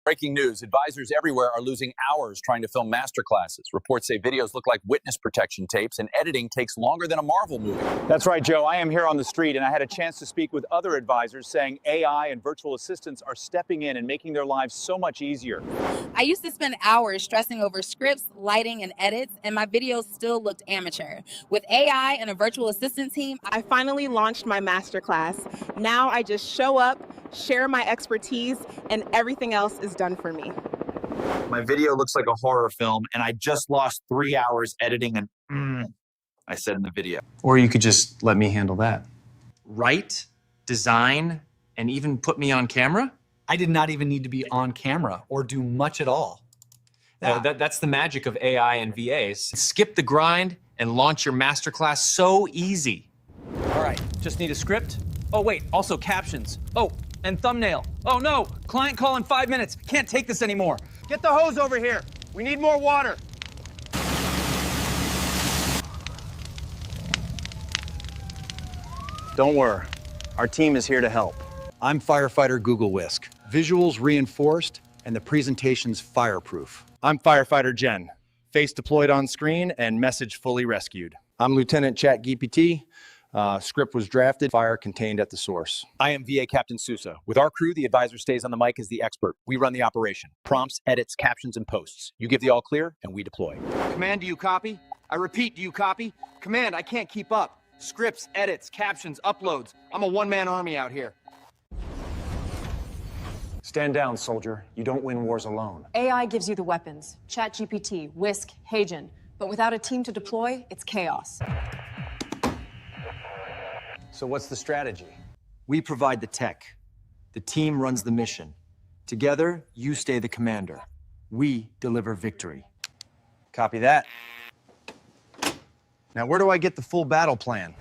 Breaking news, advisors everywhere are losing hours trying to film masterclasses. Reports say videos look like witness protection tapes and editing takes longer than a Marvel movie. That's right, Joe. I am here on the street and I had a chance to speak with other advisors saying AI and virtual assistants are stepping in and making their lives so much easier. I used to spend hours stressing over scripts, lighting, and edits, and my videos still looked amateur. With AI and a virtual assistant team, I finally launched my masterclass. Now I just show up, share my expertise, and everything else is done for me. My video looks like a horror film and I just lost 3 hours editing and I said in the video. Or you could just let me handle that. Write, design, and even put me on camera? I did not even need to be on camera or do much at all. That's the magic of AI and VAs. Skip the grind and launch your masterclass so easy. All right, just need a script. Oh, wait, also captions. Oh, and thumbnail. Oh no, client call in 5 minutes. Can't take this anymore. Get the hose over here. We need more water. Don't worry, our team is here to help. I'm firefighter Google Whisk. Visuals reinforced and the presentation's fireproof. I'm firefighter Jen. Face deployed on screen and message fully rescued. I'm Lieutenant ChatGPT. Script was drafted, fire contained at the source. I am VA Captain Sousa. With our crew, the advisor stays on the mic as the expert. We run the operation. Prompts, edits, captions, and posts. You give the all clear, and we deploy. Command, do you copy? I repeat, do you copy? Command, I can't keep up. Scripts, edits, captions, uploads. I'm a one-man army out here. Stand down, soldier. You don't win wars alone. AI gives you the weapons. ChatGPT, Whisk, Hagen. But without a team to deploy, it's chaos. So what's the strategy? We provide the tech. The team runs the mission. Together, you stay the commander. We deliver victory. Copy that. Now, where do I get the full battle plan?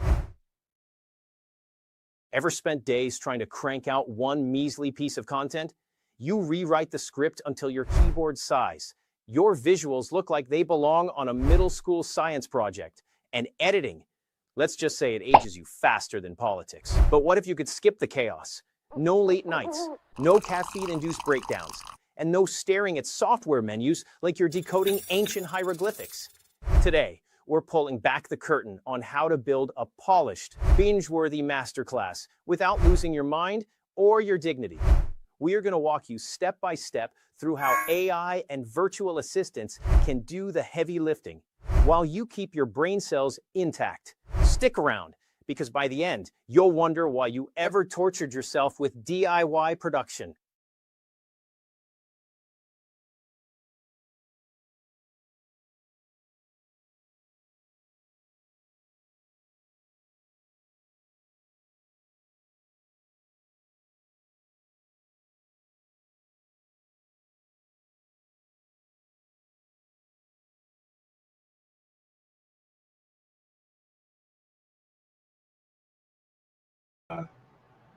Ever spent days trying to crank out one measly piece of content? You rewrite the script until your keyboard's size. Your visuals look like they belong on a middle school science project. And editing, let's just say it ages you faster than politics. But what if you could skip the chaos? No late nights, no caffeine-induced breakdowns, and no staring at software menus like you're decoding ancient hieroglyphics. Today, we're pulling back the curtain on how to build a polished, binge-worthy masterclass without losing your mind or your dignity. We are going to walk you step by step through how AI and virtual assistants can do the heavy lifting while you keep your brain cells intact. Stick around, because by the end, you'll wonder why you ever tortured yourself with DIY production.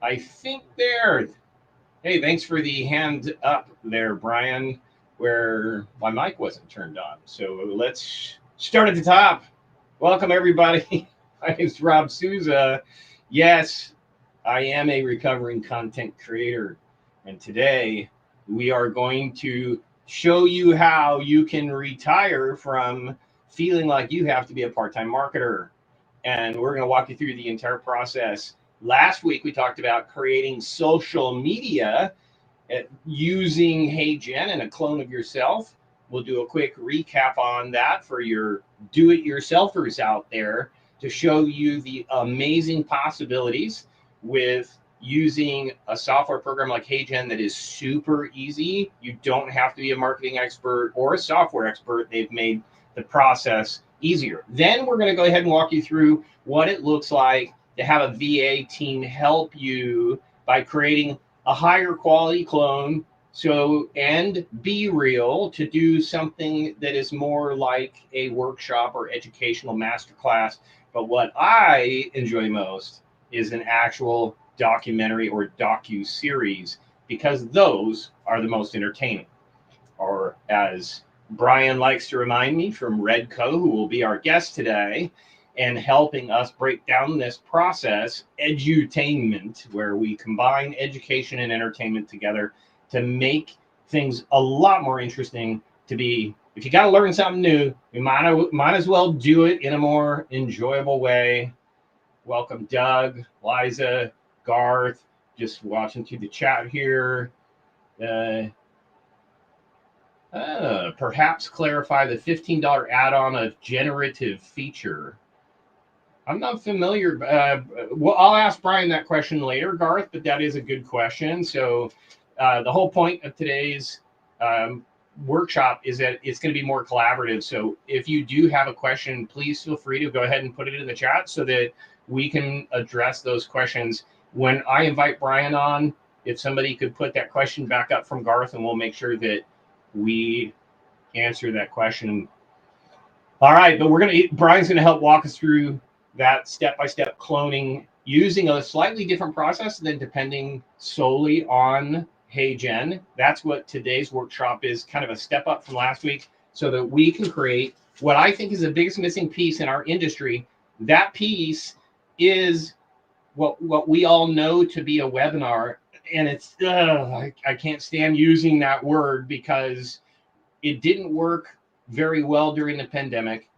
I think there. Hey, thanks for the hand up there, Brian, where my mic wasn't turned on. So let's start at the top. Welcome, everybody. My name's Rob Sousa. Yes, I am a recovering content creator. And today we are going to show you how you can retire from feeling like you have to be a part-time marketer. And we're going to walk you through the entire process. Last week, we talked about creating social media using HeyGen and a clone of yourself. We'll do a quick recap on that for your do-it-yourselfers out there to show you the amazing possibilities with using a software program like HeyGen that is super easy. You don't have to be a marketing expert or a software expert. They've made the process easier. Then we're going to go ahead and walk you through what it looks like to have a VA team help you by creating a higher quality clone and be real to do something that is more like a workshop or educational masterclass. But what I enjoy most is an actual documentary or docu-series, because those are the most entertaining. Or as Brian likes to remind me from Redco, who will be our guest today, and helping us break down this process, edutainment, where we combine education and entertainment together to make things a lot more interesting to be. If you got to learn something new, we might as well do it in a more enjoyable way. Welcome, Doug, Liza, Garth, just watching through the chat here. Perhaps clarify the $15 add-on of generative feature. I'm not familiar. Well, I'll ask Brian that question later, Garth, but that is a good question. So the whole point of today's workshop is that it's going to be more collaborative. So if you do have a question, please feel free to go ahead and put it in the chat so that we can address those questions. When I invite Brian on, if somebody could put that question back up from Garth, and we'll make sure that we answer that question. All right, but Brian's going to help walk us through that step-by-step cloning using a slightly different process than depending solely on HeyGen. That's what today's workshop is, kind of a step up from last week, so that we can create what I think is the biggest missing piece in our industry. That piece is what we all know to be a webinar. And it's, I can't stand using that word because it didn't work very well during the pandemic.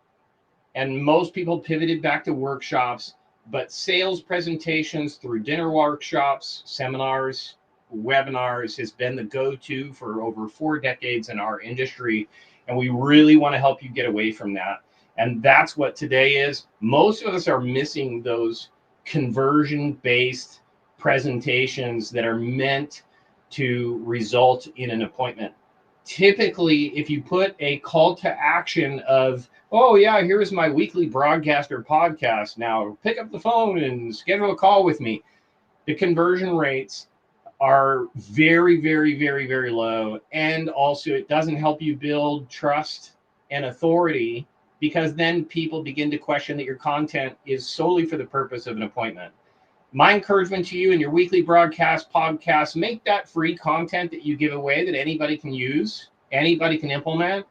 And most people pivoted back to workshops, but sales presentations through dinner workshops, seminars, webinars has been the go-to for over 4 decades in our industry. And we really want to help you get away from that. And that's what today is. Most of us are missing those conversion-based presentations that are meant to result in an appointment. Typically, if you put a call to action of, oh yeah, here's my weekly broadcast or podcast, now pick up the phone and schedule a call with me, the conversion rates are very, very, very, very low. And also it doesn't help you build trust and authority, because then people begin to question that your content is solely for the purpose of an appointment. My encouragement to you in your weekly broadcast, podcast, make that free content that you give away that anybody can use, anybody can implement,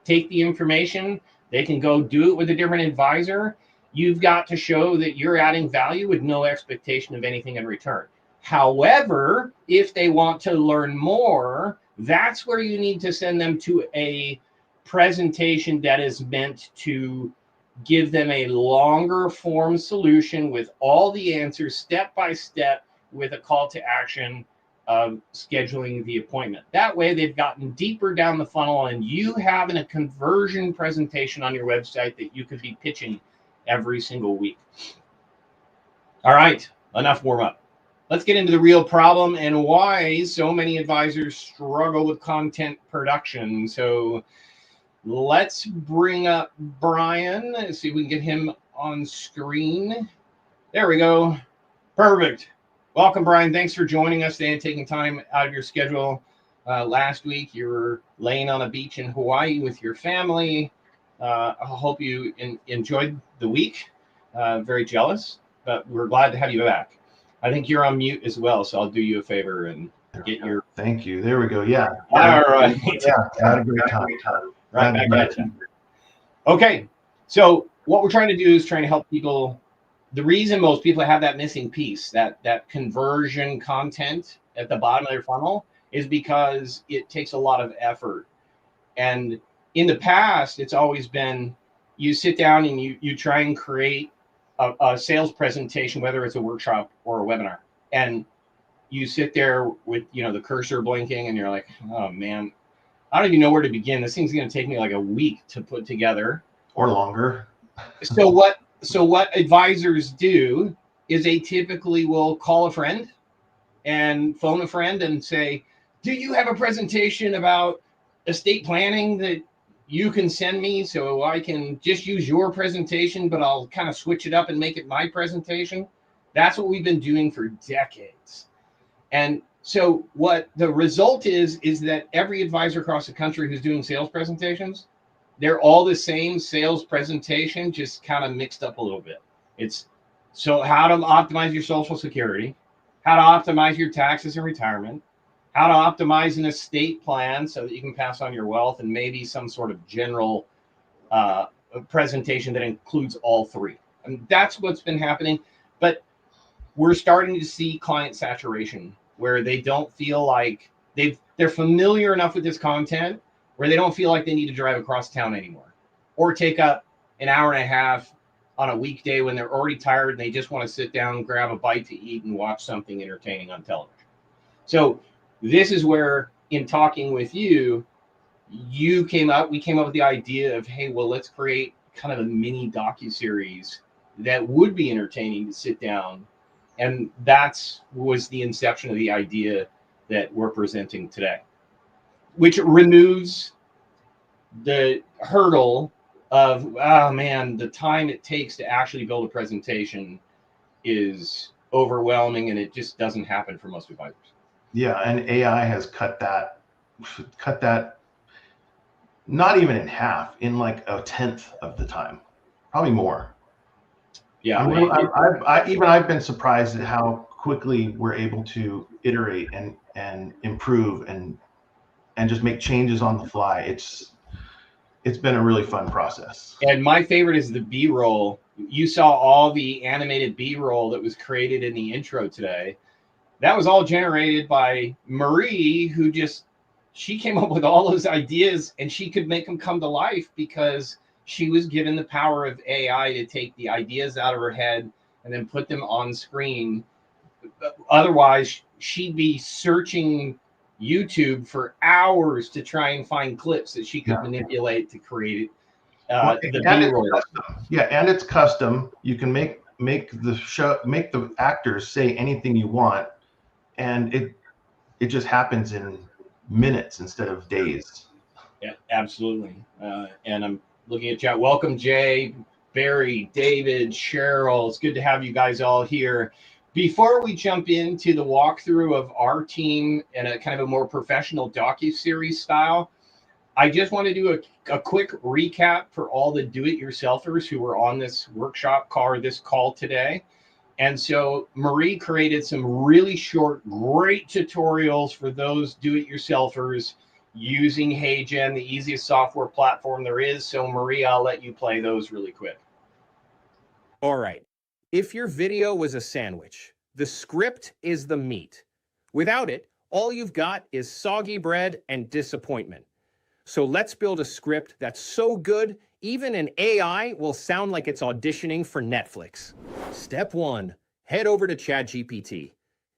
take the information, they can go do it with a different advisor. You've got to show that you're adding value with no expectation of anything in return. However, if they want to learn more, that's where you need to send them to a presentation that is meant to give them a longer form solution with all the answers step by step, with a call to action of scheduling the appointment. That way they've gotten deeper down the funnel, and you have a conversion presentation on your website that you could be pitching every single week. All right, enough warm up. Let's get into the real problem and why so many advisors struggle with content production. So let's bring up Brian. Let's see if we can get him on screen. There we go. Perfect. Welcome, Brian. Thanks for joining us today and taking time out of your schedule. Last week, you were laying on a beach in Hawaii with your family. I hope you enjoyed the week. Very jealous, but we're glad to have you back. I think you're on mute as well, so I'll do you a favor and get your... Thank you. There we go. Yeah. All right. Yeah, I had a great time. Right back at you. Okay, so what we're trying to do is trying to help people. The reason most people have that missing piece, that conversion content at the bottom of their funnel, is because it takes a lot of effort. And in the past, it's always been, you sit down and you try and create a sales presentation, whether it's a workshop or a webinar, and you sit there with the cursor blinking, and you're like, oh man, I don't even know where to begin. This thing's going to take me like a week to put together, or longer. So what advisors do is they typically will call a friend and phone a friend and say, do you have a presentation about estate planning that you can send me so I can just use your presentation, but I'll kind of switch it up and make it my presentation? That's what we've been doing for decades. And so what the result is that every advisor across the country who's doing sales presentations, they're all the same sales presentation, just kind of mixed up a little bit. It's so how to optimize your Social Security, how to optimize your taxes and retirement, how to optimize an estate plan so that you can pass on your wealth, and maybe some sort of general presentation that includes all three. And that's what's been happening. But we're starting to see client saturation, where they don't feel like they're familiar enough with this content where they don't feel like they need to drive across town anymore or take up an hour and a half on a weekday when they're already tired and they just want to sit down, grab a bite to eat, and watch something entertaining on television. So this is where, in talking with you, we came up with the idea of, hey, well, let's create kind of a mini docu-series that would be entertaining to sit down. And was the inception of the idea that we're presenting today, which removes the hurdle of, oh man, the time it takes to actually build a presentation is overwhelming, and it just doesn't happen for most advisors. Yeah, and AI has cut that not even in half, in like a tenth of the time, probably more. Yeah, I mean, I've been surprised at how quickly we're able to iterate and improve and just make changes on the fly. It's been a really fun process. And my favorite is the B-roll. You saw all the animated B-roll that was created in the intro today. That was all generated by Marie, who she came up with all those ideas, and she could make them come to life because she was given the power of AI to take the ideas out of her head and then put them on screen. Otherwise, she'd be searching YouTube for hours to try and find clips that she could manipulate to create the B-roll. And it's custom. You can make the actors say anything you want, and it just happens in minutes instead of days. Yeah, absolutely. And I'm looking at chat. Welcome, Jay, Barry, David, Cheryl. It's good to have you guys all here. Before we jump into the walkthrough of our team and a kind of a more professional docu-series style, I just want to do a quick recap for all the do-it-yourselfers who were on this workshop call today. And so Marie created some really short, great tutorials for those do-it-yourselfers using HeyGen, the easiest software platform there is. So Marie, I'll let you play those really quick. All right. If your video was a sandwich, the script is the meat. Without it, all you've got is soggy bread and disappointment. So let's build a script that's so good, even an AI will sound like it's auditioning for Netflix. Step 1, head over to ChatGPT.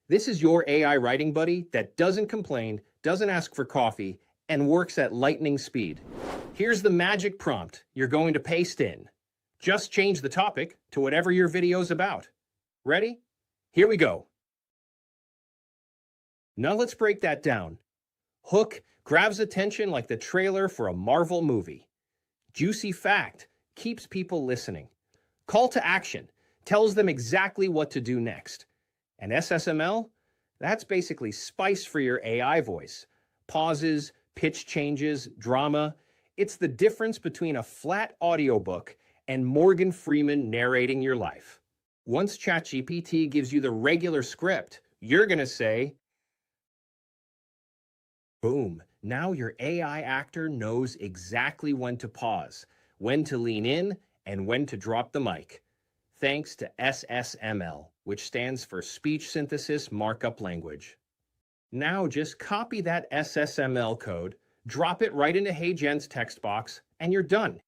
This is your AI writing buddy that doesn't complain, doesn't ask for coffee, and works at lightning speed. Here's the magic prompt you're going to paste in. Just change the topic to whatever your video's about. Ready? Here we go. Now let's break that down. Hook grabs attention like the trailer for a Marvel movie. Juicy fact keeps people listening. Call to action tells them exactly what to do next. And SSML? That's basically spice for your AI voice. Pauses, pitch changes, drama. It's the difference between a flat audiobook and Morgan Freeman narrating your life. Once ChatGPT gives you the regular script, you're going to say, boom, now your AI actor knows exactly when to pause, when to lean in, and when to drop the mic. Thanks to SSML, which stands for Speech Synthesis Markup Language. Now just copy that SSML code, drop it right into HeyGen's text box, and you're done.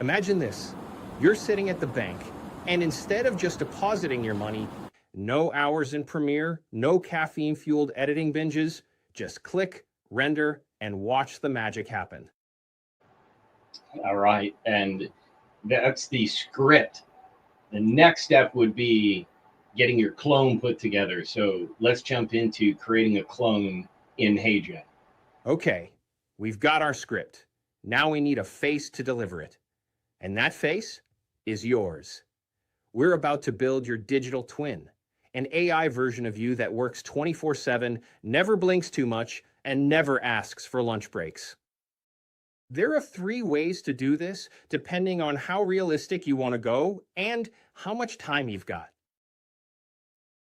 Imagine this. You're sitting at the bank, and instead of just depositing your money, no hours in Premiere, no caffeine-fueled editing binges, just click, render, and watch the magic happen. All right, and that's the script. The next step would be getting your clone put together. So let's jump into creating a clone in HeyGen. Okay, we've got our script. Now we need a face to deliver it. And that face is yours. We're about to build your digital twin, an AI version of you that works 24/7, never blinks too much, and never asks for lunch breaks. There are 3 ways to do this, depending on how realistic you want to go and how much time you've got.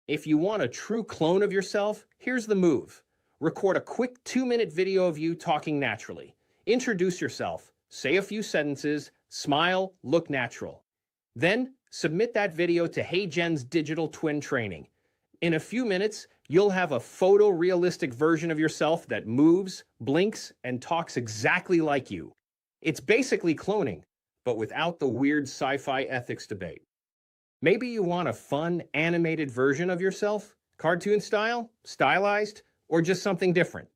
If you want a true clone of yourself, here's the move. Record a quick 2-minute video of you talking naturally. Introduce yourself, say a few sentences, smile, look natural. Then, submit that video to HeyGen's digital twin training. In a few minutes, You'll have a photorealistic version of yourself that moves, blinks, and talks exactly like you. It's basically cloning, but without the weird sci-fi ethics debate. Maybe you want a fun, animated version of yourself, cartoon style, stylized, or just something different.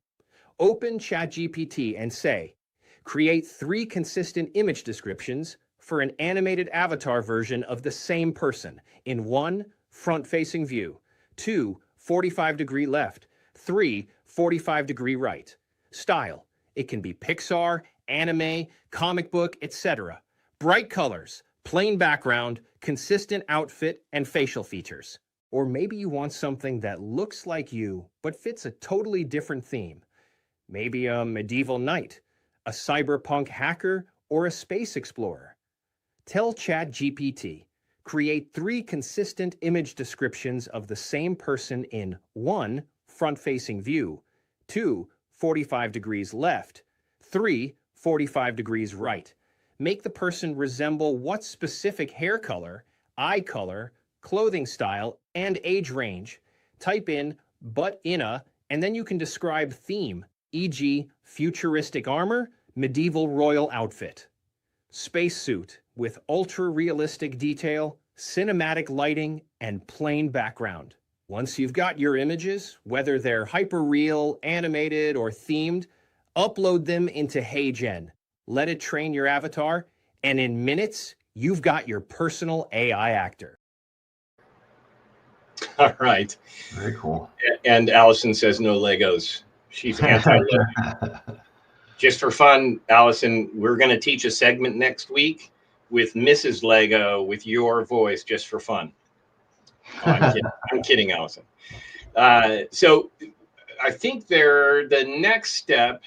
Open ChatGPT and say, create 3 consistent image descriptions for an animated avatar version of the same person in 1, front-facing view, 2, 45-degree left, 3, 45-degree right. Style, it can be Pixar, anime, comic book, etc. Bright colors, plain background, consistent outfit, and facial features. Or maybe you want something that looks like you, but fits a totally different theme. Maybe a medieval knight, a cyberpunk hacker, or a space explorer. Tell ChatGPT, create 3 consistent image descriptions of the same person in 1, front-facing view, 2, 45 degrees left, 3, 45 degrees right. Make the person resemble what specific hair color, eye color, clothing style, and age range. Type in "but in a," and then you can describe theme, e.g. futuristic armor, medieval royal outfit. Spacesuit with ultra-realistic detail, cinematic lighting, and plain background. Once you've got your images, whether they're hyper-real, animated, or themed, upload them into HeyGen. Let it train your avatar, and in minutes, you've got your personal AI actor. All right. Very cool. And Allison says no Legos. She's anti-Lego. Just for fun, Allison, we're going to teach a segment next week with Mrs. Lego with your voice, just for fun. Oh, I'm kidding. I'm kidding, Allison. So I think the next step,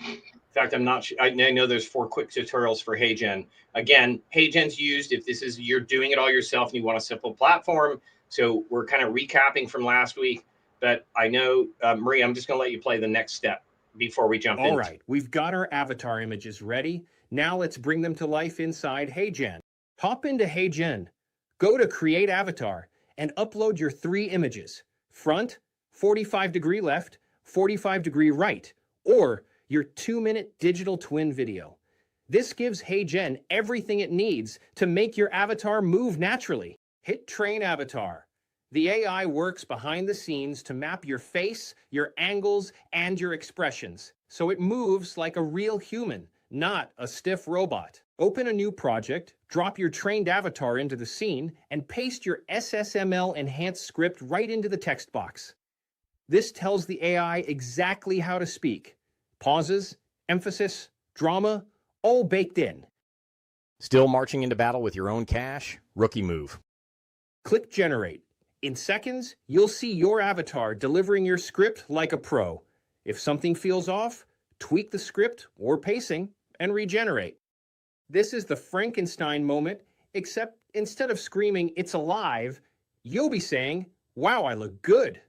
in fact, I'm not sure. I know there's 4 quick tutorials for HeyGen. Again, HeyGen's used if you're doing it all yourself and you want a simple platform. So we're kind of recapping from last week, but I know, Marie, I'm just going to let you play the next step before we jump in. All right, we've got our avatar images ready. Now let's bring them to life inside HeyGen. Hop into HeyGen, go to Create Avatar, and upload your 3 images, front, 45-degree left, 45-degree right, or your 2-minute digital twin video. This gives HeyGen everything it needs to make your avatar move naturally. Hit Train Avatar. The AI works behind the scenes to map your face, your angles, and your expressions, so it moves like a real human, not a stiff robot. Open a new project, drop your trained avatar into the scene, and paste your SSML enhanced script right into the text box. This tells the AI exactly how to speak. Pauses, emphasis, drama, all baked in. Still marching into battle with your own cash? Rookie move. Click Generate. In seconds, you'll see your avatar delivering your script like a pro. If something feels off, tweak the script or pacing and regenerate. This is the Frankenstein moment, except instead of screaming, "It's alive," you'll be saying, "Wow, I look good."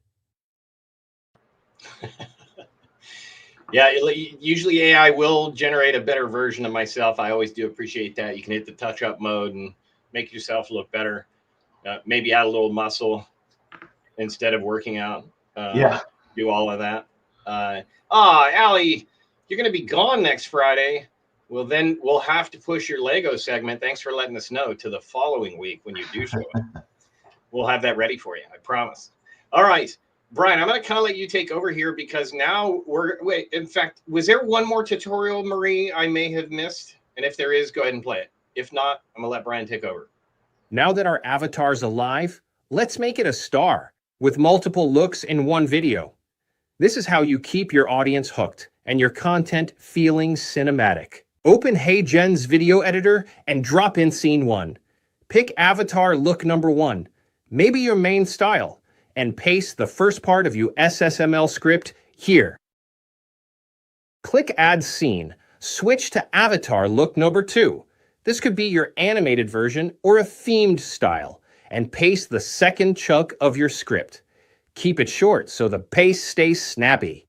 Yeah, usually AI will generate a better version of myself. I always do appreciate that. You can hit the touch-up mode and make yourself look better. Maybe add a little muscle instead of working out. Do all of that. Allie, you're going to be gone next Friday. Well, then we'll have to push your Lego segment. Thanks for letting us know, to the following week when you do show up. We'll have that ready for you. I promise. All right, Brian, I'm going to kind of let you take over here because now in fact, was there one more tutorial, Marie, I may have missed? And if there is, go ahead and play it. If not, I'm going to let Brian take over. Now that our avatar's alive, let's make it a star with multiple looks in one video. This is how you keep your audience hooked and your content feeling cinematic. Open HeyGen's video editor and drop in scene 1. Pick avatar look number 1, maybe your main style, and paste the first part of your SSML script here. Click Add Scene. Switch to avatar look number 2. This could be your animated version or a themed style, and paste the second chunk of your script. Keep it short so the pace stays snappy.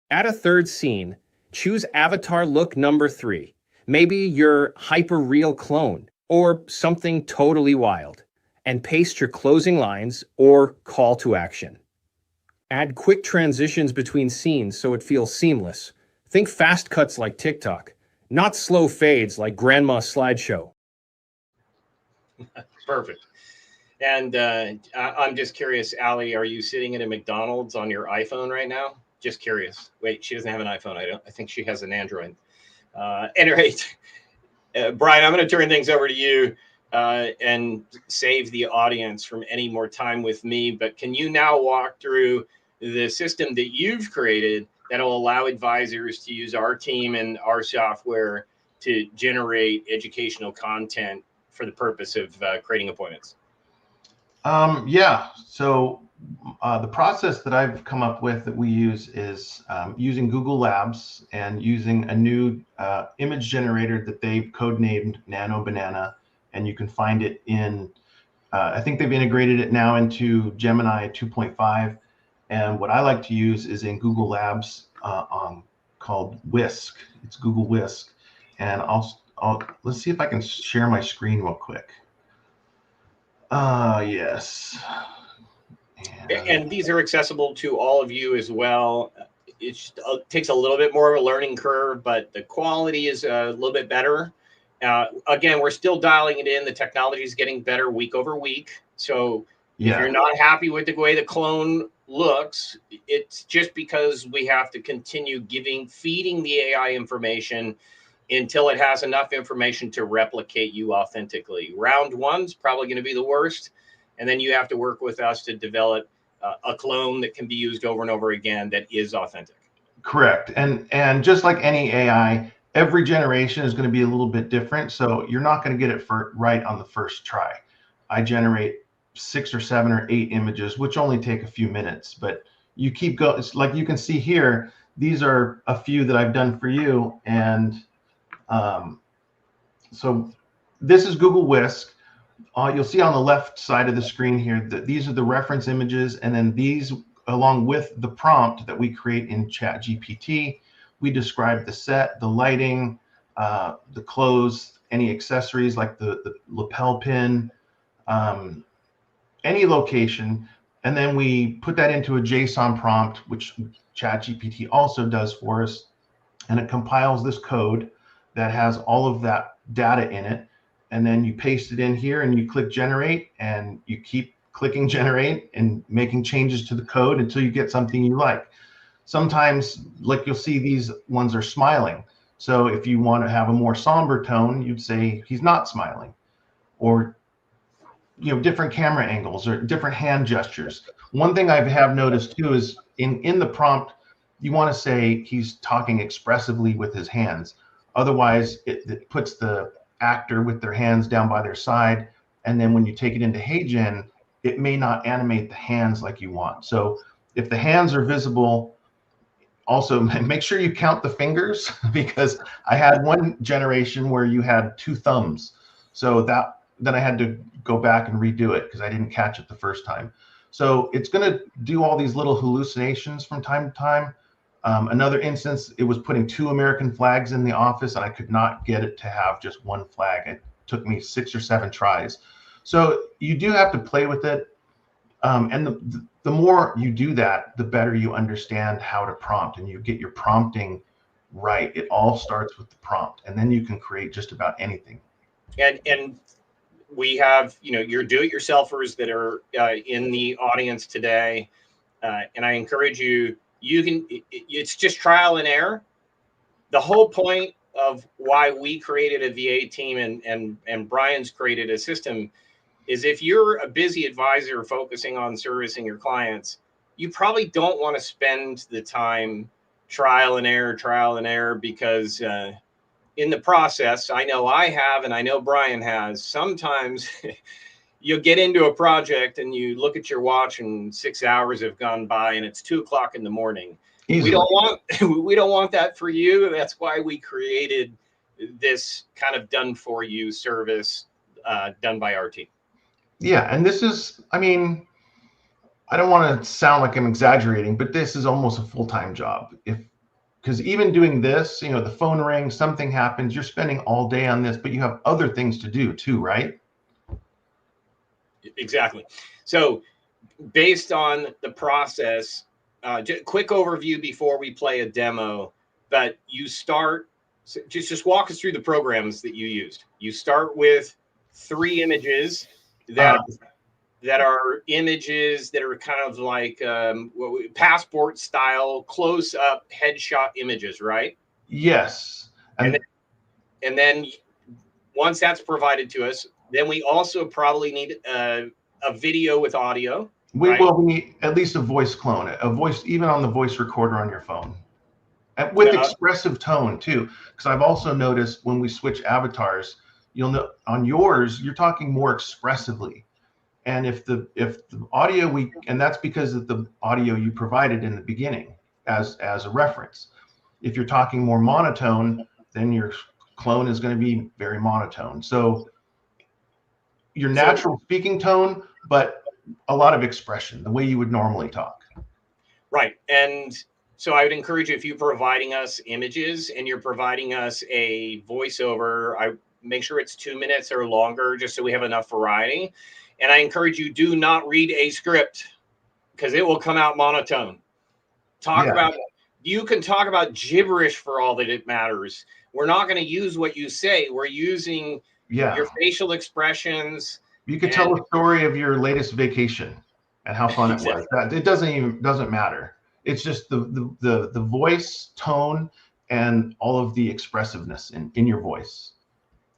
Add a third scene. Choose avatar look number 3. Maybe your hyper-real clone or something totally wild, and paste your closing lines or call to action. Add quick transitions between scenes so it feels seamless. Think fast cuts like TikTok, not slow fades like Grandma's slideshow. Perfect. And I'm just curious, Allie, are you sitting at a McDonald's on your iPhone right now? Just curious. Wait, she doesn't have an iPhone. I think she has an Android. Any rate, Brian, I'm going to turn things over to you and save the audience from any more time with me. But can you now walk through the system that you've created that will allow advisors to use our team and our software to generate educational content for the purpose of creating appointments? Yeah. So the process that I've come up with that we use is using Google Labs and using a new image generator that they've codenamed Nano Banana, and you can find it in. I think they've integrated it now into Gemini 2.5, and what I like to use is in Google Labs called Whisk. It's Google Whisk, and let's see if I can share my screen real quick. Yes. And these are accessible to all of you as well. It takes a little bit more of a learning curve, but the quality is a little bit better. Again, we're still dialing it in. The technology is getting better week over week. So if you're not happy with the way the clone looks, it's just because we have to continue feeding the AI information until it has enough information to replicate you authentically. Round one's probably going to be the worst. And then you have to work with us to develop a clone that can be used over and over again that is authentic. Correct. And just like any AI, every generation is going to be a little bit different. So you're not going to get it right on the first try. I generate 6 or 7 or 8 images, which only take a few minutes, but you keep going. It's like you can see here, these are a few that I've done for you. And so this is Google Whisk. You'll see on the left side of the screen here that these are the reference images, and then these, along with the prompt that we create in ChatGPT, we describe the set, the lighting, the clothes, any accessories like the lapel pin, any location, and then we put that into a JSON prompt, which ChatGPT also does for us, and it compiles this code that has all of that data in it. And then you paste it in here and you click generate, and you keep clicking generate and making changes to the code until you get something you like. Sometimes, like you'll see, these ones are smiling. So if you want to have a more somber tone, you'd say he's not smiling, or different camera angles or different hand gestures. One thing I have noticed too is in the prompt, you want to say he's talking expressively with his hands. Otherwise, it puts the actor with their hands down by their side, and then when you take it into HeyGen, it may not animate the hands like you want. So if the hands are visible, also make sure you count the fingers, because I had one generation where you had 2 thumbs, so then I had to go back and redo it because I didn't catch it the first time. So it's going to do all these little hallucinations from time to time. Another instance, it was putting 2 American flags in the office, and I could not get it to have just 1 flag. It took me 6 or 7 tries. So you do have to play with it. And the more you do that, the better you understand how to prompt, and you get your prompting right. It all starts with the prompt, and then you can create just about anything. And we have, your do-it-yourselfers that are in the audience today. And I encourage you, it's just trial and error. The whole point of why we created a VA team and Brian's created a system is if you're a busy advisor focusing on servicing your clients, you probably don't want to spend the time trial and error, because in the process, I know I have, and I know Brian has, sometimes you'll get into a project and you look at your watch and 6 hours have gone by and it's 2 o'clock in the morning. Easily. We don't want that for you. That's why we created this kind of done for you service done by our team. Yeah, and this is, I don't want to sound like I'm exaggerating, but this is almost a full-time job. Because even doing this, the phone rings, something happens, you're spending all day on this, but you have other things to do too, right? Exactly. So based on the process, quick overview before we play a demo, but you start, just walk us through the programs that you used. You start with 3 images that are images that are kind of like passport style, close up headshot images, right? Yes. And then once that's provided to us, then we also probably need a video with audio. We need at least a voice clone, a voice, even on the voice recorder on your phone, and with expressive tone too. Because I've also noticed when we switch avatars, you'll know on yours you're talking more expressively, and if the audio and that's because of the audio you provided in the beginning as a reference. If you're talking more monotone, then your clone is going to be very monotone. So your natural speaking tone, but a lot of expression, the way you would normally talk. Right. And so I would encourage you, if you're providing us images and you're providing us a voiceover, I make sure it's 2 minutes or longer, just so we have enough variety. And I encourage you, do not read a script because it will come out monotone. You can talk about gibberish for all that it matters. We're not going to use what you say. We're using your facial expressions. You could tell a story of your latest vacation and how fun it was. It doesn't matter. It's just the voice tone and all of the expressiveness in your voice.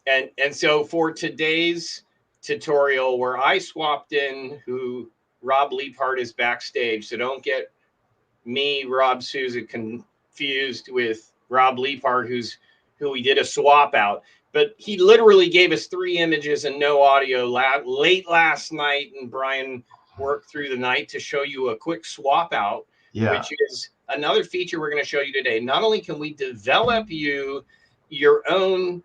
And so for today's tutorial, where I swapped in who Rob Leapart is backstage, so don't get me, Rob Souza, confused with Rob Leapart, who we did a swap out. But he literally gave us 3 images and no audio late last night, and Brian worked through the night to show you a quick swap out, which is another feature we're going to show you today. Not only can we develop your own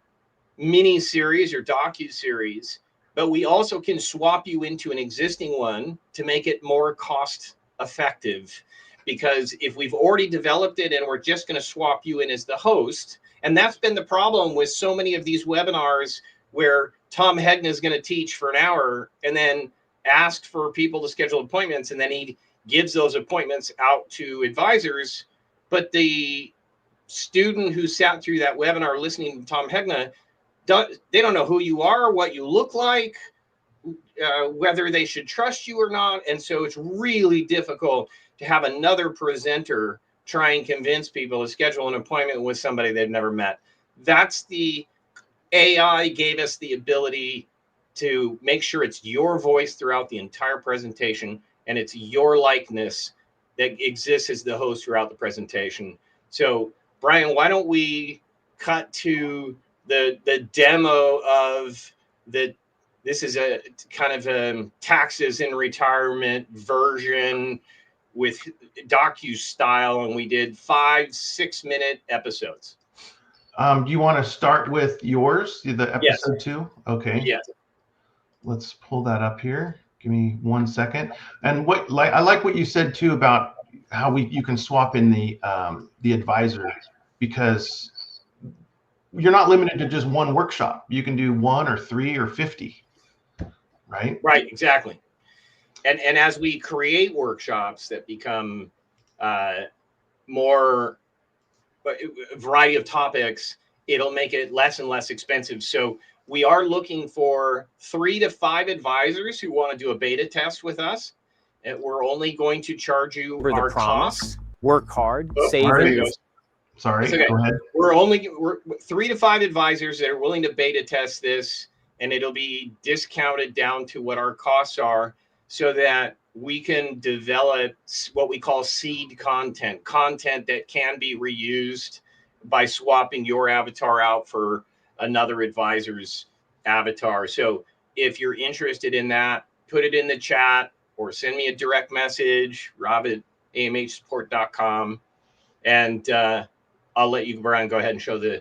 mini series or docu-series, but we also can swap you into an existing one to make it more cost effective. Because if we've already developed it and we're just going to swap you in as the host, and that's been the problem with so many of these webinars where Tom Hegna is going to teach for an hour and then ask for people to schedule appointments, and then he gives those appointments out to advisors. But the student who sat through that webinar listening to Tom Hegna, they don't know who you are, what you look like, whether they should trust you or not. And so it's really difficult to have another presenter try and convince people to schedule an appointment with somebody they've never met. That's the AI gave us the ability to make sure it's your voice throughout the entire presentation, and it's your likeness that exists as the host throughout the presentation. So Brian, why don't we cut to the demo of this is a kind of a taxes in retirement version with docu style, and we did 5-6 minute episodes. Do you want to start with yours, the episode 2? Okay. Yes. Let's pull that up here. Give me 1 second. And I like what you said too about how you can swap in the advisor, because you're not limited to just one workshop. You can do 1 or 3 or 50, right? Right, exactly. And as we create workshops that become more a variety of topics, it'll make it less and less expensive. So we are looking for 3 to 5 advisors who want to do a beta test with us. And we're only going to charge you For our the promise, costs. work hard, save. Sorry, okay. Go ahead. We're 3 to 5 advisors that are willing to beta test this, and it'll be discounted down to what our costs are, so that we can develop what we call seed content that can be reused by swapping your avatar out for another advisor's avatar. So if you're interested in that, put it in the chat or send me a direct message, rob@amhsupport.com, and I'll let you, Brian, go ahead and show the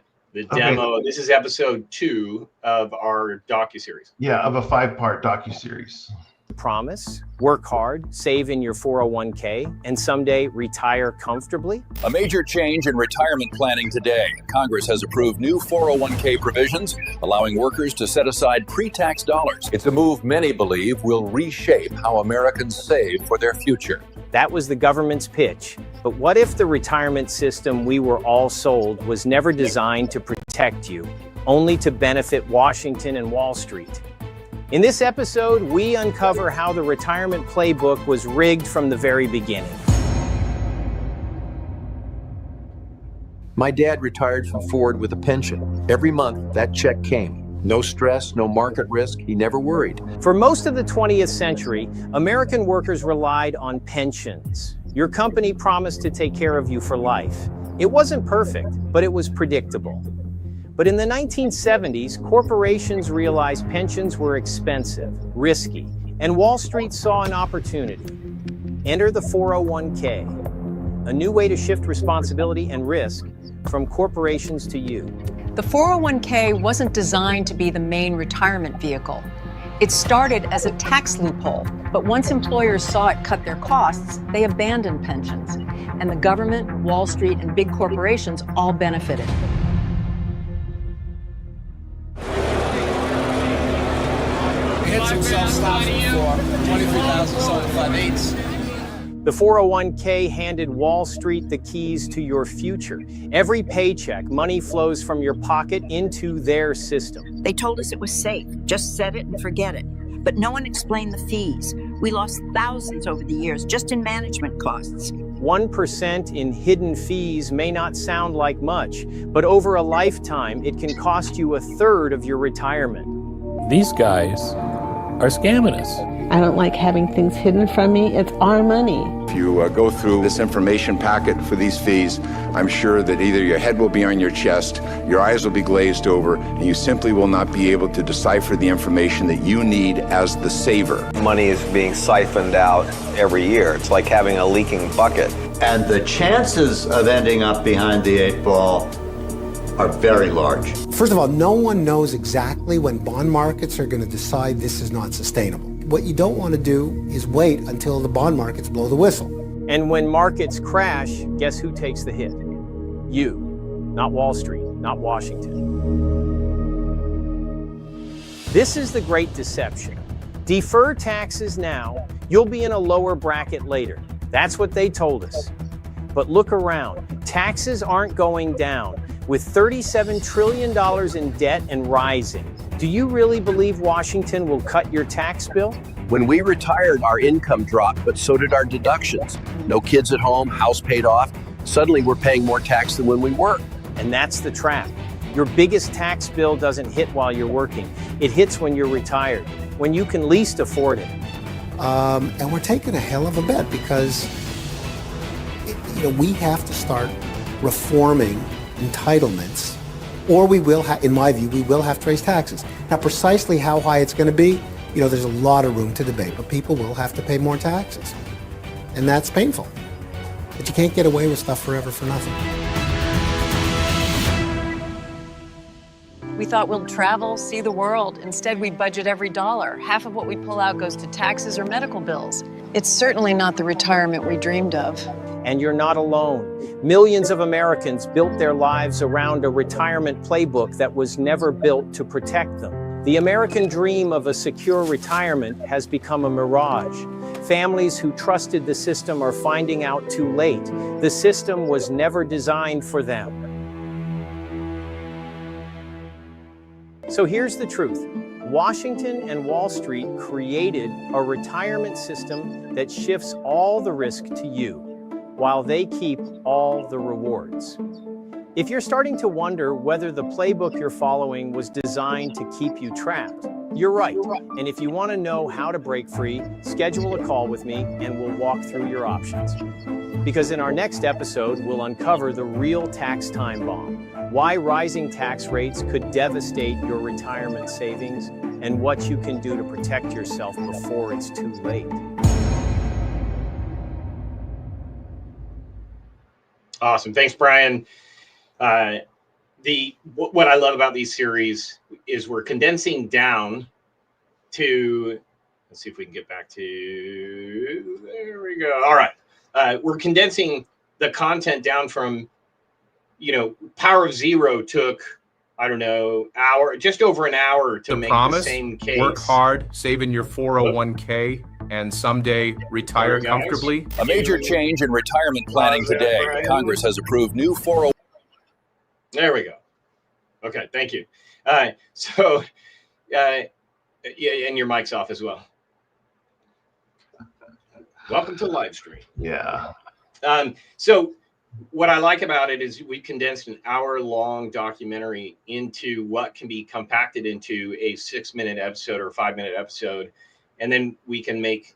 demo. Okay. This is episode 2 of our docu-series. Yeah, of a 5-part docu-series. Promise, work hard, save in your 401k, and someday retire comfortably. A major change in retirement planning today. Congress has approved new 401k provisions, allowing workers to set aside pre-tax dollars. It's a move many believe will reshape how Americans save for their future. That was the government's pitch. But what if the retirement system we were all sold was never designed to protect you, only to benefit Washington and Wall Street? In this episode, we uncover how the retirement playbook was rigged from the very beginning. My dad retired from Ford with a pension. Every month, that check came. No stress, no market risk. He never worried. For most of the 20th century, American workers relied on pensions. Your company promised to take care of you for life. It wasn't perfect, but it was predictable. But in the 1970s, corporations realized pensions were expensive, risky, and Wall Street saw an opportunity. Enter the 401k, a new way to shift responsibility and risk from corporations to you. The 401k wasn't designed to be the main retirement vehicle. It started as a tax loophole, but once employers saw it cut their costs, they abandoned pensions. And the government, Wall Street, and big corporations all benefited. Hits himself, stops at the floor, 23,758. The 401k handed Wall Street the keys to your future. Every paycheck, money flows from your pocket into their system. They told us it was safe. Just set it and forget it. But no one explained the fees. We lost thousands over the years just in management costs. 1% in hidden fees may not sound like much, but over a lifetime, it can cost you a third of your retirement. These guys are scamming us. I don't like having things hidden from me. It's our money. If you go through this information packet for these fees, I'm sure that either your head will be on your chest, your eyes will be glazed over, and you simply will not be able to decipher the information that you need as the saver. Money is being siphoned out every year. It's like having a leaking bucket. And the chances of ending up behind the 8 ball are very large. First of all, no one knows exactly when bond markets are going to decide this is not sustainable. What you don't want to do is wait until the bond markets blow the whistle. And when markets crash, guess who takes the hit? You, not Wall Street, not Washington. This is the great deception. Defer taxes now, you'll be in a lower bracket later. That's what they told us. But look around, taxes aren't going down. With $37 trillion in debt and rising, do you really believe Washington will cut your tax bill? When we retired, our income dropped, but so did our deductions. No kids at home, house paid off. Suddenly, we're paying more tax than when we worked. And that's the trap. Your biggest tax bill doesn't hit while you're working. It hits when you're retired, when you can least afford it. And we're taking a hell of a bet because we have to start reforming entitlements, or we will in my view, we will have to raise taxes. Now, precisely how high it's going to be, there's a lot of room to debate, but people will have to pay more taxes. And that's painful. But you can't get away with stuff forever for nothing. We thought we'll travel, see the world. Instead, we budget every dollar. Half of what we pull out goes to taxes or medical bills. It's certainly not the retirement we dreamed of. And you're not alone. Millions of Americans built their lives around a retirement playbook that was never built to protect them. The American dream of a secure retirement has become a mirage. Families who trusted the system are finding out too late. The system was never designed for them. So here's the truth. Washington and Wall Street created a retirement system that shifts all the risk to you, while they keep all the rewards. If you're starting to wonder whether the playbook you're following was designed to keep you trapped, you're right. And if you want to know how to break free, schedule a call with me and we'll walk through your options. Because in our next episode, we'll uncover the real tax time bomb, why rising tax rates could devastate your retirement savings, and what you can do to protect yourself before it's too late. Awesome. Thanks, Brian. What I love about these series is we're condensing down to, let's see if we can get back to, there we go. All right. We're condensing the content down from, Power of Zero took, just over an hour to make the same case. Work hard, saving your 401k. and someday retire comfortably. A major change in retirement planning today. Congress has approved new 401. There we go. Okay, thank you. All right, so yeah, and your mic's off as well. Welcome to live stream. Yeah. So what I like about it is we condensed an hour-long documentary into what can be compacted into a 6-minute episode or a 5-minute episode. And then we can make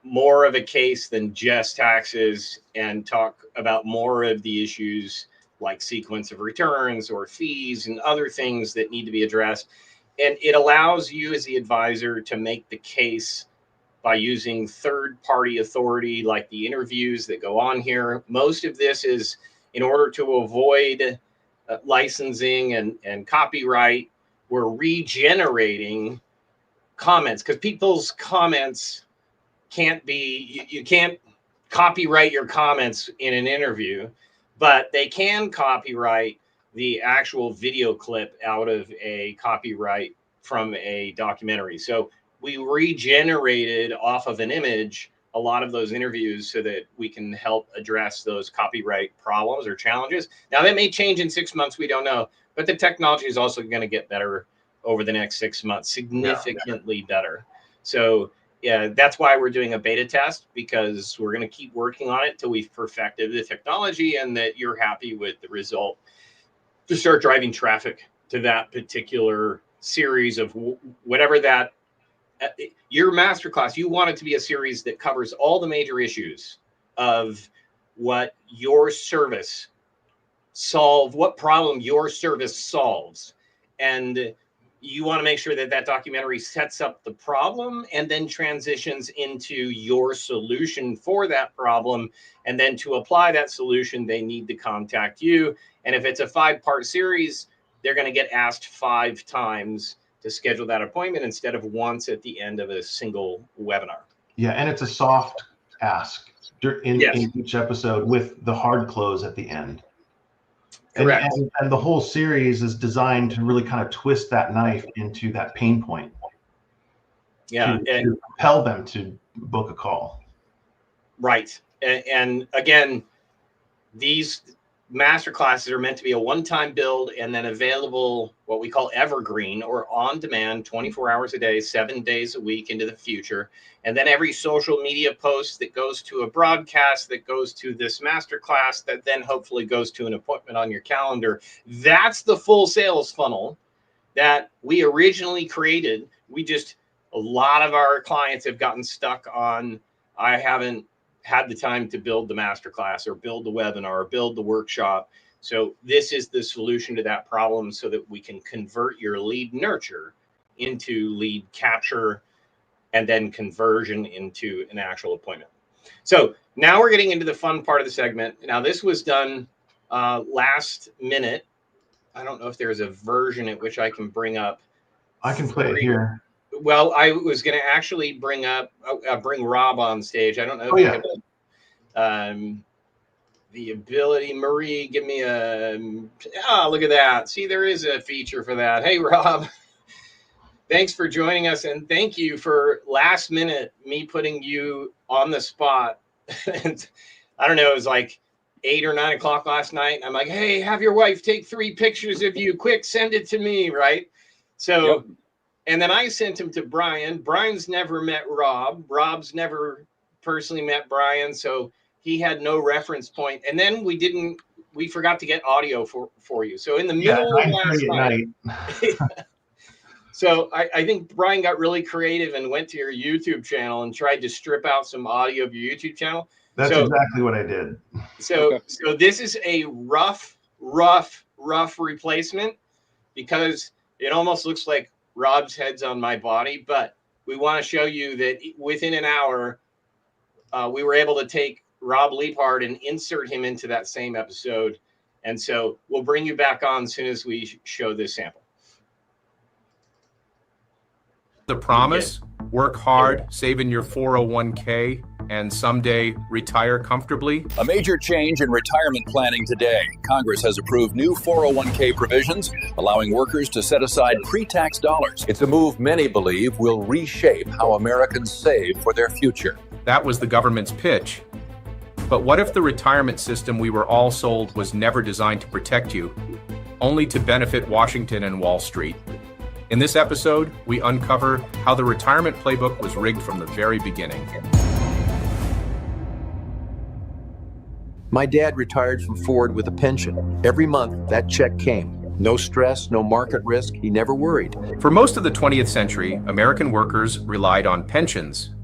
more of a case than just taxes and talk about more of the issues like sequence of returns or fees and other things that need to be addressed. And it allows you as the advisor to make the case by using third-party authority like the interviews that go on here. Most of this is in order to avoid licensing and copyright. We're regenerating comments because people's comments can't be, you can't copyright your comments in an interview, but they can copyright the actual video clip out of a copyright from a documentary. So we regenerated off of an image a lot of those interviews so that we can help address those copyright problems or challenges. Now that may change in 6 months, we don't know, but the technology is also going to get better over the next 6 months, significantly better. So yeah, that's why we're doing a beta test, because we're going to keep working on it till we've perfected the technology and that you're happy with the result to start driving traffic to that particular series of whatever that your masterclass. You want it to be a series that covers all the major issues of what your service what problem your service solves. And you want to make sure that that documentary sets up the problem and then transitions into your solution for that problem. And then to apply that solution, they need to contact you. And if it's a 5-part series, they're going to get asked 5 times to schedule that appointment instead of once at the end of a single webinar. Yeah, and it's a soft ask in each episode with the hard close at the end. Correct. And the whole series is designed to really kind of twist that knife into that pain point. Yeah, to compel them to book a call. Right. And again, these masterclasses are meant to be a one-time build and then available, what we call evergreen or on demand, 24 hours a day, 7 days a week into the future. And then every social media post that goes to a broadcast that goes to this masterclass that then hopefully goes to an appointment on your calendar. That's the full sales funnel that we originally created. A lot of our clients have gotten stuck on, I haven't had the time to build the masterclass or build the webinar or build the workshop. So this is the solution to that problem so that we can convert your lead nurture into lead capture and then conversion into an actual appointment. So now we're getting into the fun part of the segment. Now this was done last minute. I don't know if there's a version at which I can bring up. I can play it here. Well, I was going to actually bring Rob on stage. I don't know if you have the ability. Marie, give me look at that. See, there is a feature for that. Hey, Rob, thanks for joining us. And thank you for last minute, me putting you on the spot. And I don't know, it was like 8 or 9 o'clock last night. I'm like, hey, have your wife take 3 pictures of you. Quick, send it to me, right? So... Yep. And then I sent him to Brian. Brian's never met Rob. Rob's never personally met Brian, so he had no reference point. And then we forgot to get audio for you. So in the middle of last night. So I think Brian got really creative and went to your YouTube channel and tried to strip out some audio of your YouTube channel. That's exactly what I did. So this is a rough replacement because it almost looks like Rob's head's on my body, but we want to show you that within an hour, we were able to take Rob Leaphart and insert him into that same episode. And so we'll bring you back on as soon as we show this sample. The promise, work hard, save in your 401k, and someday retire comfortably? A major change in retirement planning today. Congress has approved new 401k provisions, allowing workers to set aside pre-tax dollars. It's a move many believe will reshape how Americans save for their future. That was the government's pitch. But what if the retirement system we were all sold was never designed to protect you, only to benefit Washington and Wall Street? In this episode, we uncover how the retirement playbook was rigged from the very beginning. My dad retired from Ford with a pension. Every month, that check came. No stress, no market risk. He never worried. For most of the 20th century, American workers relied on pensions.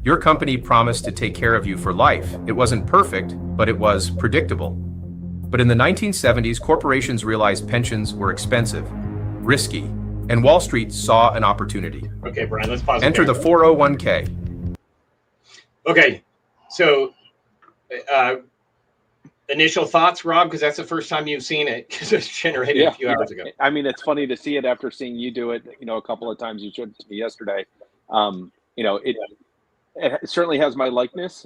Your company promised to take care of you for life. It wasn't perfect, but it was predictable. But in the 1970s, corporations realized pensions were expensive, risky, and Wall Street saw an opportunity. Okay, Brian, let's pause. Enter the 401k. Okay, so initial thoughts, Rob, because that's the first time you've seen it, because it was generated a few hours ago. I mean, it's funny to see it after seeing you do it, a couple of times. You showed it to me yesterday. It certainly has my likeness.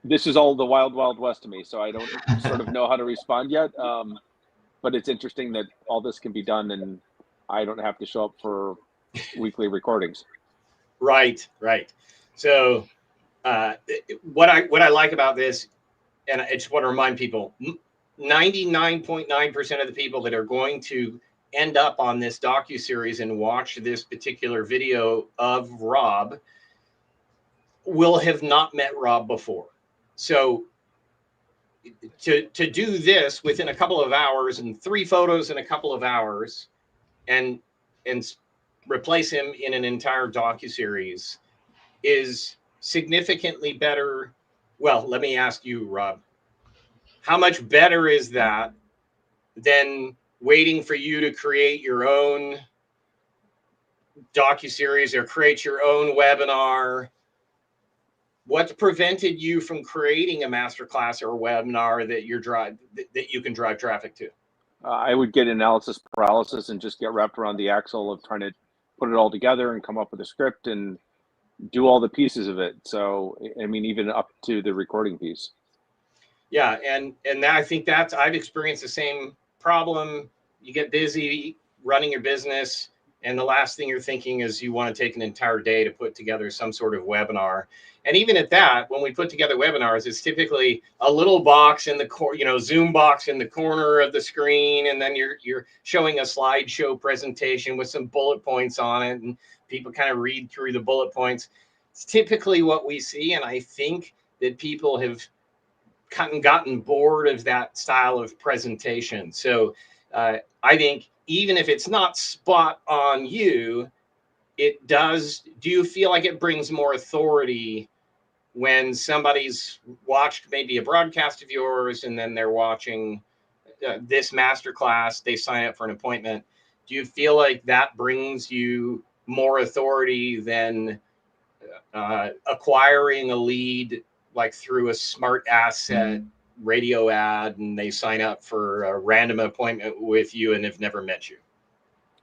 This is all the wild, wild west to me, so I don't sort of know how to respond yet. But it's interesting that all this can be done and I don't have to show up for weekly recordings. Right. So what I like about this, and I just want to remind people, 99.9% of the people that are going to end up on this docu-series and watch this particular video of Rob will have not met Rob before. So to do this within a couple of hours and 3 photos in a couple of hours and replace him in an entire docu-series is significantly better. Well, let me ask you, Rob, how much better is that than waiting for you to create your own docu-series or create your own webinar? What's prevented you from creating a masterclass or a webinar that you can drive traffic to? I would get analysis paralysis and just get wrapped around the axle of trying to put it all together and come up with a script and do all the pieces of it. So, I mean, even up to the recording piece. Yeah, and I think I've experienced the same problem. You get busy running your business, and the last thing you're thinking is you want to take an entire day to put together some sort of webinar. And even at that, when we put together webinars, it's typically a little box in the corner, Zoom box in the corner of the screen, and then you're showing a slideshow presentation with some bullet points on it, and people kind of read through the bullet points. It's typically what we see, and I think that people have gotten bored of that style of presentation. So I think even if it's not spot on you, it does. Do you feel like it brings more authority when somebody's watched maybe a broadcast of yours and then they're watching this masterclass, they sign up for an appointment? Do you feel like that brings you more authority than acquiring a lead like through a smart asset radio ad and they sign up for a random appointment with you and have never met you?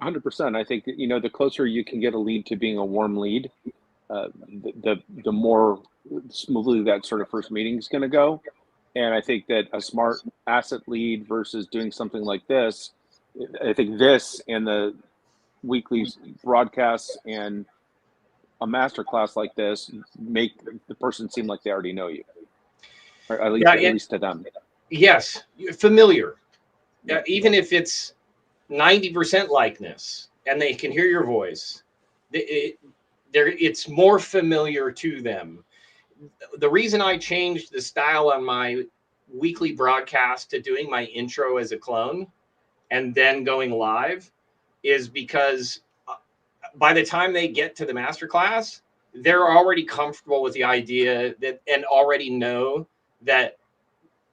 100%. I think that, the closer you can get a lead to being a warm lead, the more smoothly that sort of first meeting is going to go. And I think that a smart asset lead versus doing something like this, I think this and the weekly broadcasts and a masterclass like this make the person seem like they already know you, or at least to them. Yes, familiar. Even if it's 90% likeness and they can hear your voice, it's more familiar to them. The reason I changed the style on my weekly broadcast to doing my intro as a clone and then going live is because by the time they get to the masterclass, they're already comfortable with the idea that and already know that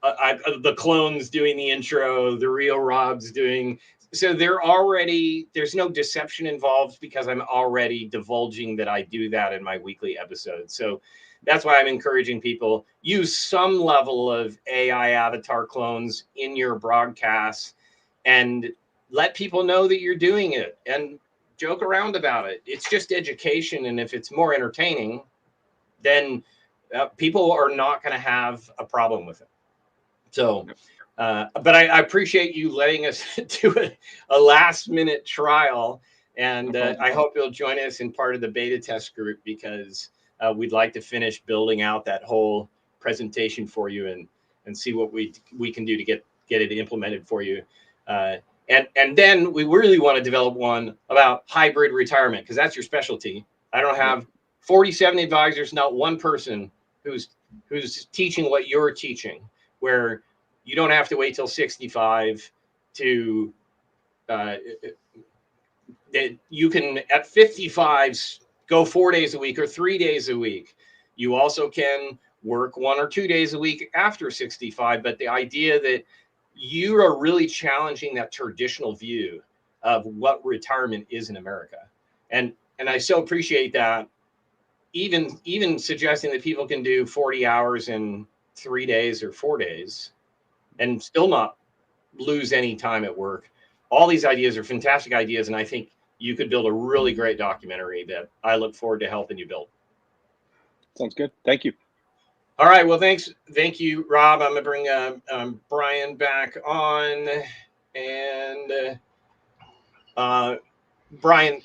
the clone's doing the intro, the real Rob's doing. So there's no deception involved because I'm already divulging that I do that in my weekly episodes. So that's why I'm encouraging people, use some level of AI avatar clones in your broadcasts and let people know that you're doing it. And joke around about it. It's just education, and if it's more entertaining, then people are not going to have a problem with it. So, but I appreciate you letting us do a last-minute trial, and I hope you'll join us in part of the beta test group, because we'd like to finish building out that whole presentation for you and see what we can do to get it implemented for you. And then we really want to develop one about hybrid retirement, because that's your specialty. I don't have 47 advisors, not one person who's teaching what you're teaching, where you don't have to wait till 65 to that you can at 55 go 4 days a week or 3 days a week. You also can work 1 or 2 days a week after 65, but the idea that you are really challenging that traditional view of what retirement is in America. And I so appreciate that. Even suggesting that people can do 40 hours in 3 days or 4 days and still not lose any time at work. All these ideas are fantastic ideas, and I think you could build a really great documentary that I look forward to helping you build. Sounds good. Thank you. All right. Well, thanks. Thank you, Rob. I'm going to bring Brian back on. And Brian,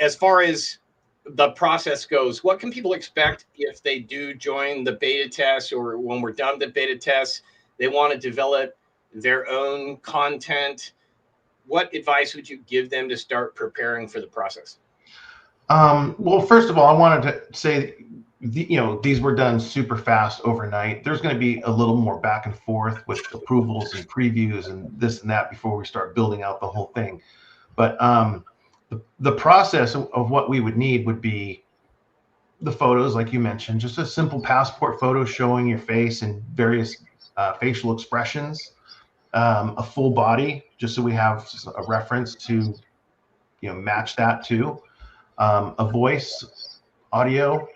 as far as the process goes, what can people expect if they do join the beta test, or when we're done the beta test, they want to develop their own content? What advice would you give them to start preparing for the process? Well, first of all, I wanted to say, these were done super fast overnight. There's going to be a little more back and forth with approvals and previews and this and that before we start building out the whole thing. But the process of what we would need would be the photos, like you mentioned, just a simple passport photo showing your face and various facial expressions, a full body, just so we have a reference to, match that to, a voice, audio,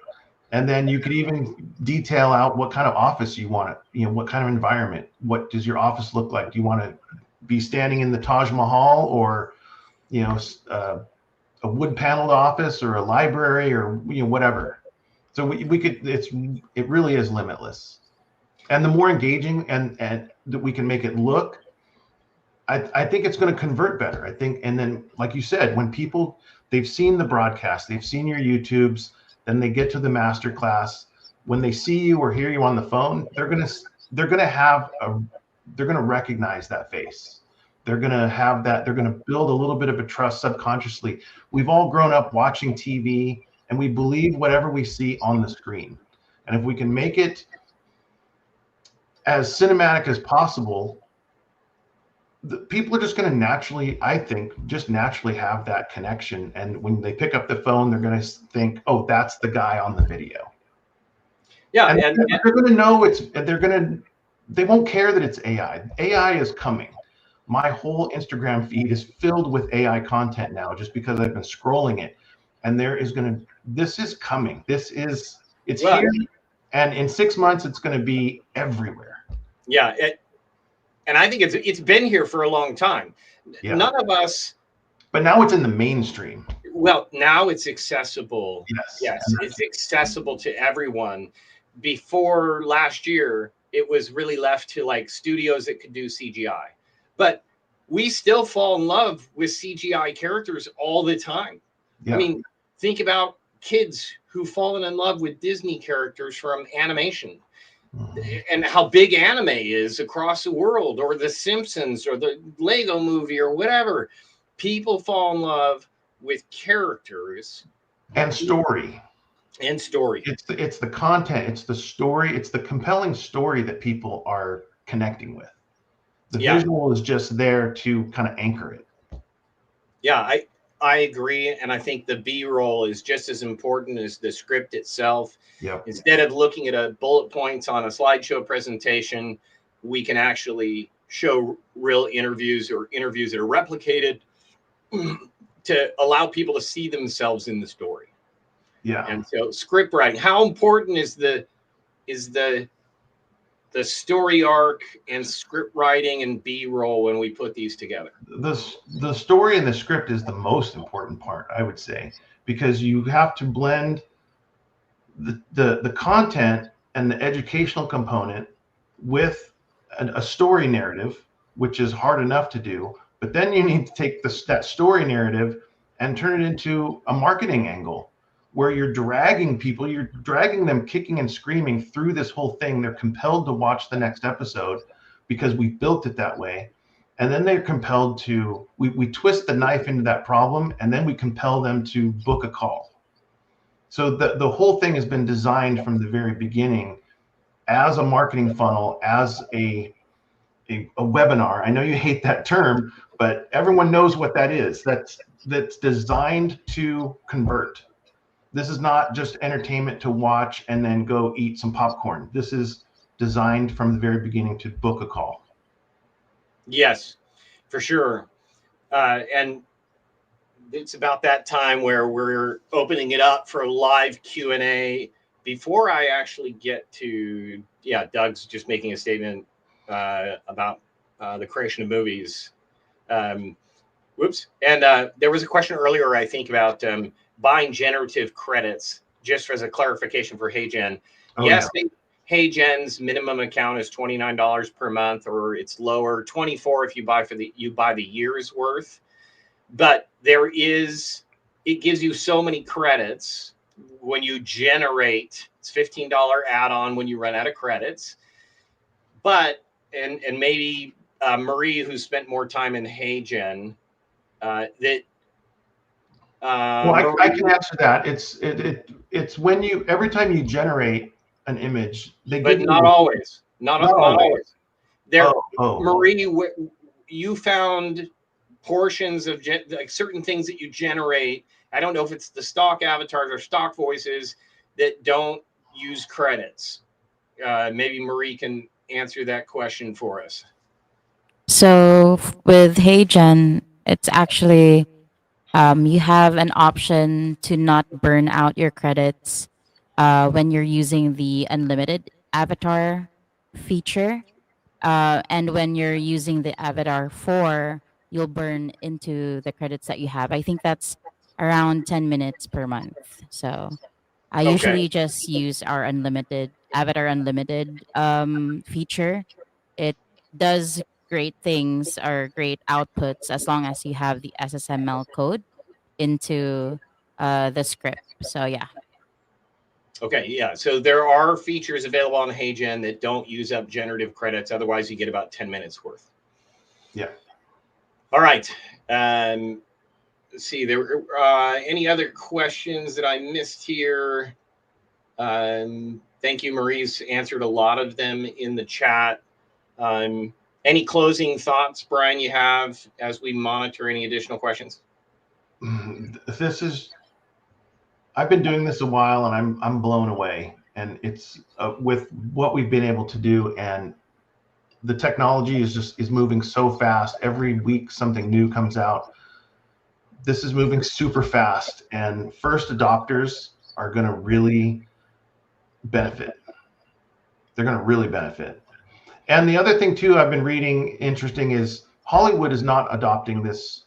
and then you could even detail out what kind of office you want it, what kind of environment. What does your office look like? Do you want to be standing in the Taj Mahal, or a wood paneled office, or a library, or whatever? So we could, it really is limitless. And the more engaging and that we can make it look, I think it's going to convert better. I think, and then like you said, when people, they've seen the broadcast, they've seen your YouTubes, then they get to the masterclass. When they see you or hear you on the phone, they're going to recognize that face. They're going to have that. They're going to build a little bit of a trust subconsciously. We've all grown up watching TV, and we believe whatever we see on the screen. And if we can make it as cinematic as possible, the people are just going to naturally, I think, just naturally have that connection. And when they pick up the phone, they're going to think, oh, that's the guy on the video. Yeah. And they're going to know they won't care that it's AI. AI is coming. My whole Instagram feed is filled with AI content now, just because I've been scrolling it. And this is coming. It's here. And in 6 months, it's going to be everywhere. Yeah. And I think it's been here for a long time. Yeah. None of us. But now it's in the mainstream. Well, now it's accessible. Yes. It's accessible to everyone. Before last year, it was really left to like studios that could do CGI. But we still fall in love with CGI characters all the time. Yeah. I mean, think about kids who've fallen in love with Disney characters from animation. And how big anime is across the world, or The Simpsons, or the Lego movie, or whatever. People fall in love with characters and story. It's the content, it's the story, it's the compelling story that people are connecting with. The visual is just there to kind of anchor it. Yeah, I agree, and I think the B-roll is just as important as the script itself. Yep. Instead of looking at a bullet points on a slideshow presentation, we can actually show real interviews, or interviews that are replicated to allow people to see themselves in the story. Yeah. And so script writing, how important is the the story arc and script writing and B-roll when we put these together? The story and the script is the most important part, I would say, because you have to blend the content and the educational component with a story narrative, which is hard enough to do. But then you need to take that story narrative and turn it into a marketing angle, where you're dragging people, you're dragging them kicking and screaming through this whole thing. They're compelled to watch the next episode because we built it that way. And then they're compelled to, we twist the knife into that problem, and then we compel them to book a call. So the whole thing has been designed from the very beginning as a marketing funnel, as a webinar. I know you hate that term, but everyone knows what that is. That's designed to convert. This is not just entertainment to watch and then go eat some popcorn. This is designed from the very beginning to book a call. Yes, for sure. And it's about that time where we're opening it up for live Q&A. Before I actually get to, Doug's just making a statement about the creation of movies. Whoops. And there was a question earlier, I think, about buying generative credits, just as a clarification for HeyGen. Oh, Yes, yeah. HeyGen's minimum account is $29 per month, or it's lower, $24 if you buy the year's worth. But it gives you so many credits when you generate. It's $15 add-on when you run out of credits. But and maybe Marie, who spent more time in HeyGen, Well, I can answer that. It's when every time you generate an image, but not always. Not always. Marie, you found portions of like certain things that you generate. I don't know if it's the stock avatars or stock voices that don't use credits. Maybe Marie can answer that question for us. So with HeyGen, it's actually you have an option to not burn out your credits when you're using the unlimited avatar feature. And when you're using the avatar 4, you'll burn into the credits that you have. I think that's around 10 minutes per month. So I usually just use our avatar unlimited feature. It does great things or great outputs as long as you have the SSML code into the script. So yeah. Okay, yeah. So there are features available on HeyGen that don't use up generative credits. Otherwise, you get about 10 minutes worth. Yeah. All right. Let's see. There any other questions that I missed here? Thank you, Marie's answered a lot of them in the chat. Any closing thoughts, Brian, you have as we monitor any additional questions? I've been doing this a while, and I'm blown away. And it's with what we've been able to do, and the technology is moving so fast. Every week something new comes out. This is moving super fast, and first adopters are going to really benefit. They're going to really benefit. And the other thing too, I've been reading interesting, is Hollywood is not adopting this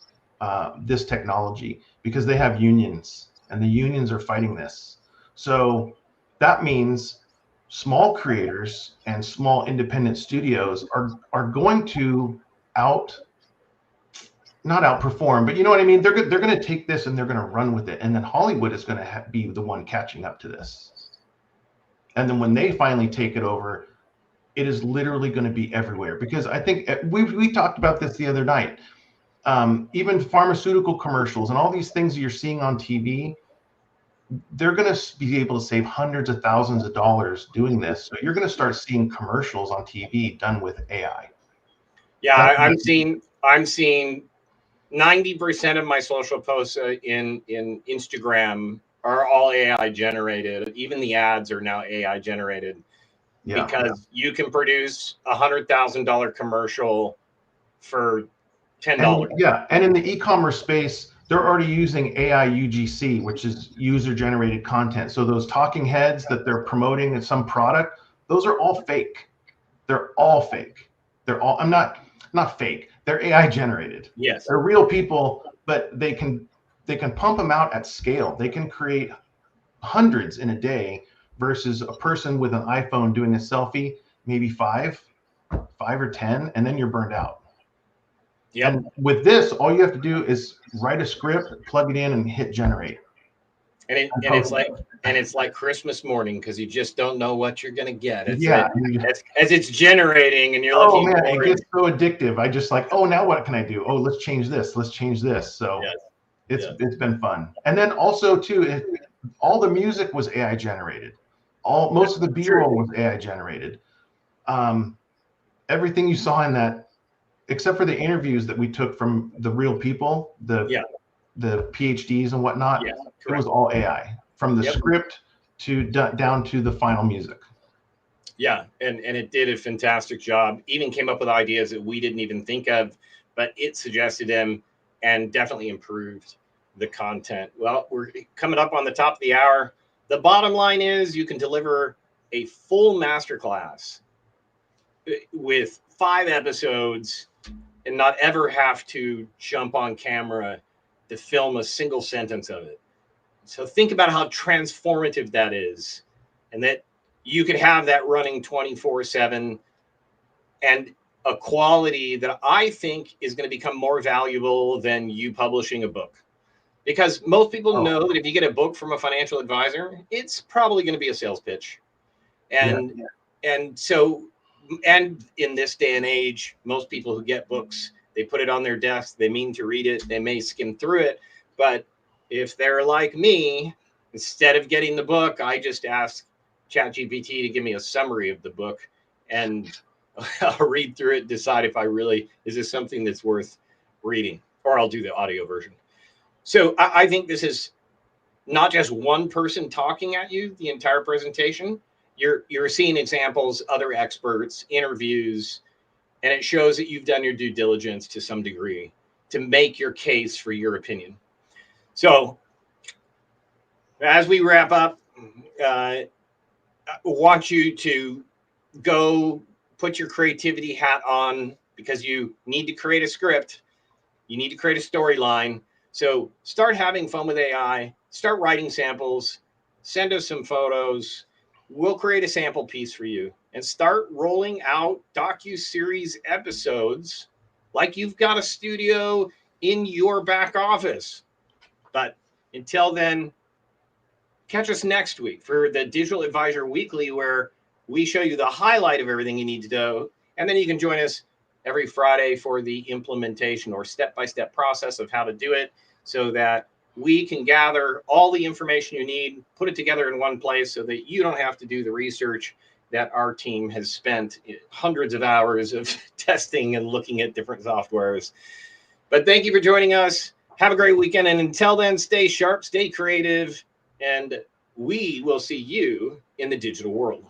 technology because they have unions, and the unions are fighting this. So that means small creators and small independent studios are going to not outperform, but you know what I mean? They're going to take this and they're going to run with it. And then Hollywood is going to be the one catching up to this. And then when they finally take it over, it is literally going to be everywhere. Because I think we talked about this the other night. Even pharmaceutical commercials and all these things you're seeing on TV, they're going to be able to save hundreds of thousands of dollars doing this. So you're going to start seeing commercials on TV done with AI. Yeah, I'm seeing 90% of my social posts in Instagram are all AI generated. Even the ads are now AI generated. Yeah, because you can produce $100,000 commercial for $10. And in the e-commerce space, they're already using AI UGC, which is user-generated content. So those talking heads that they're promoting in some product, those are all fake. they're all fake. They're all, I'm not fake. They're AI generated. Yes. They're real people, but they can pump them out at scale. They can create hundreds in a day versus a person with an iPhone doing a selfie, maybe five or 10, and then you're burned out. Yep. And with this, all you have to do is write a script, plug it in, and hit generate. And it's like Christmas morning, because you just don't know what you're gonna get. As it's generating, and you're looking. Oh man, it gets so addictive. I just like, oh, now what can I do? Oh, let's change this. Let's change this. So it's been fun. And then also too, all the music was AI generated. Most of the B-roll was AI generated. Everything you saw in that, except for the interviews that we took from the real people, the PhDs and whatnot, it was all AI, from the script to down to the final music. Yeah, and it did a fantastic job. Even came up with ideas that we didn't even think of, but it suggested them and definitely improved the content. Well, we're coming up on the top of the hour. The bottom line is you can deliver a full masterclass with 5 episodes and not ever have to jump on camera to film a single sentence of it. So think about how transformative that is, and that you could have that running 24/7 and a quality that I think is going to become more valuable than you publishing a book. Because most people know that if you get a book from a financial advisor, it's probably going to be a sales pitch. And so in this day and age, most people who get books, they put it on their desk, they mean to read it, they may skim through it. But if they're like me, instead of getting the book, I just ask ChatGPT to give me a summary of the book, and I'll read through it, decide if is this something that's worth reading, or I'll do the audio version. So I think this is not just one person talking at you the entire presentation. You're seeing examples, other experts, interviews, and it shows that you've done your due diligence to some degree to make your case for your opinion. So as we wrap up, I want you to go put your creativity hat on, because you need to create a script. You need to create a storyline. So start having fun with AI, start writing samples, send us some photos. We'll create a sample piece for you, and start rolling out docu-series episodes like you've got a studio in your back office. But until then, catch us next week for the Digital Advisor Weekly, where we show you the highlight of everything you need to know. And then you can join us every Friday for the implementation or step-by-step process of how to do it, so that we can gather all the information you need, put it together in one place, so that you don't have to do the research that our team has spent hundreds of hours of testing and looking at different softwares. But thank you for joining us. Have a great weekend. And until then, stay sharp, stay creative, and we will see you in the digital world.